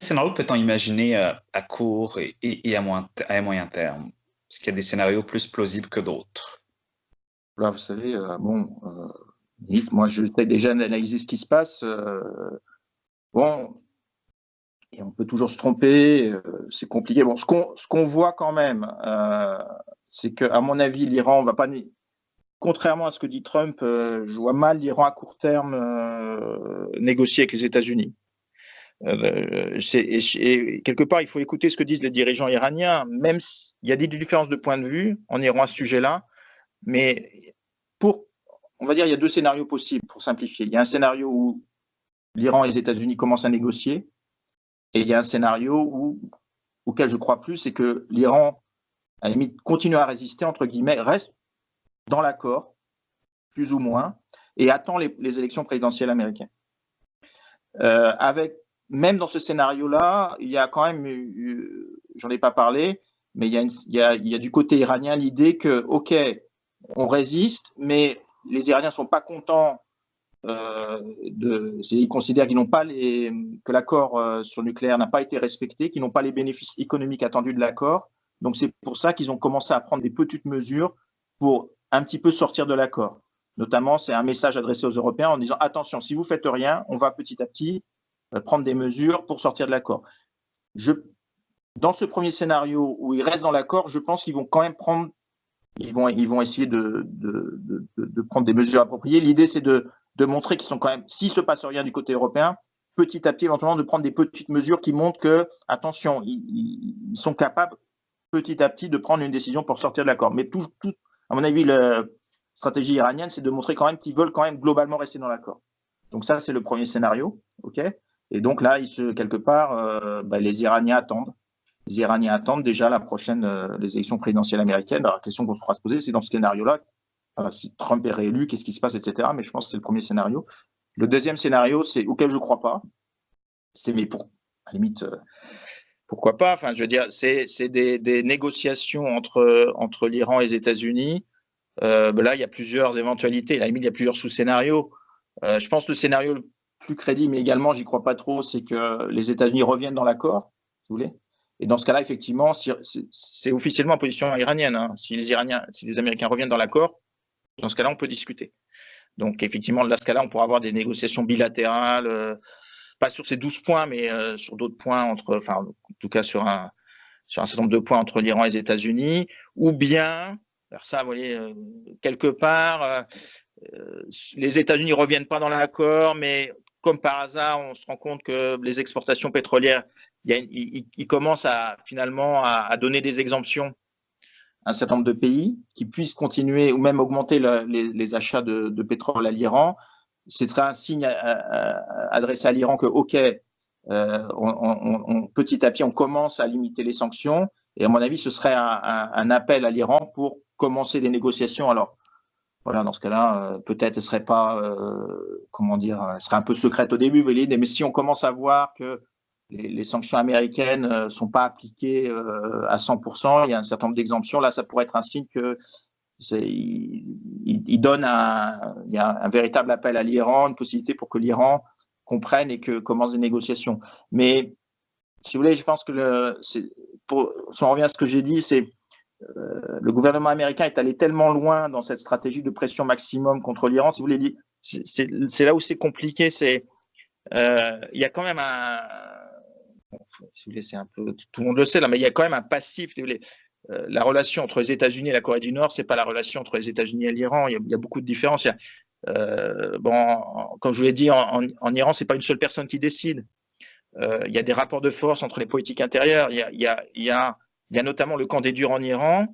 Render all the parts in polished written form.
scénario peut-on imaginer à court et à moyen terme? Est-ce qu'il y a des scénarios plus plausibles que d'autres? Là, vous savez, moi, j'essaie déjà d'analyser ce qui se passe. Bon, et on peut toujours se tromper, c'est compliqué. Bon, ce qu'on voit quand même, c'est qu'à mon avis, l'Iran va pas, contrairement à ce que dit Trump, je vois mal l'Iran à court terme négocier avec les États-Unis. Et quelque part, il faut écouter ce que disent les dirigeants iraniens, même s'il y a des différences de point de vue en Iran à ce sujet-là, mais on va dire, il y a deux scénarios possibles pour simplifier. Il y a un scénario où l'Iran et les États-Unis commencent à négocier, et il y a un scénario auquel je crois plus, c'est que l'Iran, à la limite, continue à résister, entre guillemets, reste dans l'accord, plus ou moins, et attend les élections présidentielles américaines. Même dans ce scénario-là, il y a quand même, j'en ai pas parlé, mais il y a du côté iranien l'idée que, OK, on résiste, mais les Iraniens sont pas contents. Ils considèrent qu'ils n'ont pas que l'accord sur le nucléaire n'a pas été respecté, qu'ils n'ont pas les bénéfices économiques attendus de l'accord. Donc c'est pour ça qu'ils ont commencé à prendre des petites mesures pour un petit peu sortir de l'accord. Notamment, c'est un message adressé aux Européens en disant attention, si vous faites rien, on va petit à petit prendre des mesures pour sortir de l'accord. Dans ce premier scénario où ils restent dans l'accord, je pense qu'ils vont quand même ils vont essayer de prendre des mesures appropriées. L'idée, c'est de montrer qu'ils sont quand même, s'il ne se passe rien du côté européen, petit à petit, éventuellement, de prendre des petites mesures qui montrent que, attention, ils sont capables, petit à petit, de prendre une décision pour sortir de l'accord. Mais à mon avis, la stratégie iranienne, c'est de montrer quand même qu'ils veulent quand même globalement rester dans l'accord. Donc ça, c'est le premier scénario, ok. Et donc là, quelque part, les Iraniens attendent. Les Iraniens attendent déjà les élections présidentielles américaines. Alors, la question qu'on se fera se poser, c'est dans ce scénario-là, si Trump est réélu, qu'est-ce qui se passe, etc. Mais je pense que c'est le premier scénario. Le deuxième scénario, c'est auquel je ne crois pas. À la limite, pourquoi pas. Enfin, je veux dire, c'est des négociations entre l'Iran et les États-Unis. Là, il y a plusieurs éventualités. À la limite, il y a plusieurs sous-scénarios. Je pense que le scénario le plus crédible, mais également, j'y crois pas trop, c'est que les États-Unis reviennent dans l'accord, si vous voulez. Et dans ce cas-là, effectivement, c'est officiellement en position iranienne. Hein. Si les Américains reviennent dans l'accord, dans ce cas-là, on peut discuter. Donc, effectivement, dans ce cas-là, on pourra avoir des négociations bilatérales, pas sur ces 12 points, mais sur d'autres points, en tout cas sur un certain nombre de points entre l'Iran et les États-Unis, ou bien, alors ça, vous voyez, quelque part, les États-Unis ne reviennent pas dans l'accord, mais comme par hasard, on se rend compte que les exportations pétrolières, ils commencent finalement à donner des exemptions à un certain nombre de pays qui puissent continuer ou même augmenter les achats de pétrole à l'Iran. Ce serait un signe adressé à l'Iran que, OK, petit à petit, on commence à limiter les sanctions. Et à mon avis, ce serait un appel à l'Iran pour commencer des négociations. Alors, voilà, dans ce cas-là, peut-être elle serait pas, elle serait un peu secrète au début, vous voyez, mais si on commence à voir que les sanctions américaines ne sont pas appliquées à 100%, il y a un certain nombre d'exemptions, là, ça pourrait être un signe que il donne il y a un véritable appel à l'Iran, une possibilité pour que l'Iran comprenne et que commence des négociations. Mais, si vous voulez, je pense que si on revient à ce que j'ai dit, c'est le gouvernement américain est allé tellement loin dans cette stratégie de pression maximum contre l'Iran. Si vous voulez, c'est là où c'est compliqué. Il y a quand même si vous voulez, c'est un peu, tout le monde le sait là, mais il y a quand même un passif. Si vous voulez, la relation entre les États-Unis et la Corée du Nord, c'est pas la relation entre les États-Unis et l'Iran. Il y a beaucoup de différences. Comme je vous l'ai dit, en Iran, c'est pas une seule personne qui décide. Il y a des rapports de force entre les politiques intérieures. Il y a notamment le camp des durs en Iran,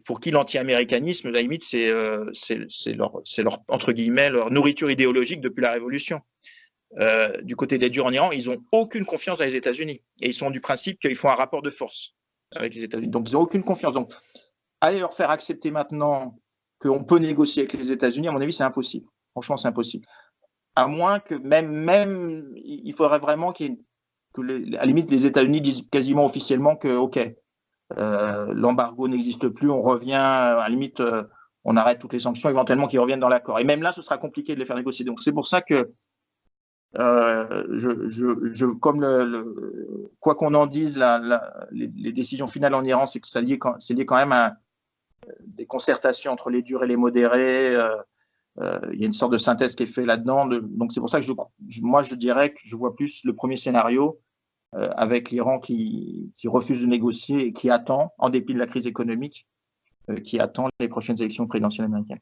pour qui l'anti-américanisme, à la limite, c'est leur, entre guillemets, leur nourriture idéologique depuis la Révolution. Du côté des durs en Iran, ils n'ont aucune confiance dans les États-Unis. Et ils sont du principe qu'ils font un rapport de force avec les États-Unis. Donc, ils n'ont aucune confiance. Donc, aller leur faire accepter maintenant qu'on peut négocier avec les États-Unis, à mon avis, c'est impossible. Franchement, c'est impossible. À moins que même il faudrait vraiment à la limite, les États-Unis disent quasiment officiellement que, OK, l'embargo n'existe plus, on revient, à la limite, on arrête toutes les sanctions, éventuellement qu'ils reviennent dans l'accord. Et même là, ce sera compliqué de les faire négocier. Donc, c'est pour ça que Comme quoi qu'on en dise, les décisions finales en Iran, c'est que c'est lié quand même à des concertations entre les durs et les modérés. Il y a une sorte de synthèse qui est faite là-dedans. Donc c'est pour ça que moi je dirais que je vois plus le premier scénario avec l'Iran qui refuse de négocier et qui attend, en dépit de la crise économique, qui attend les prochaines élections présidentielles américaines.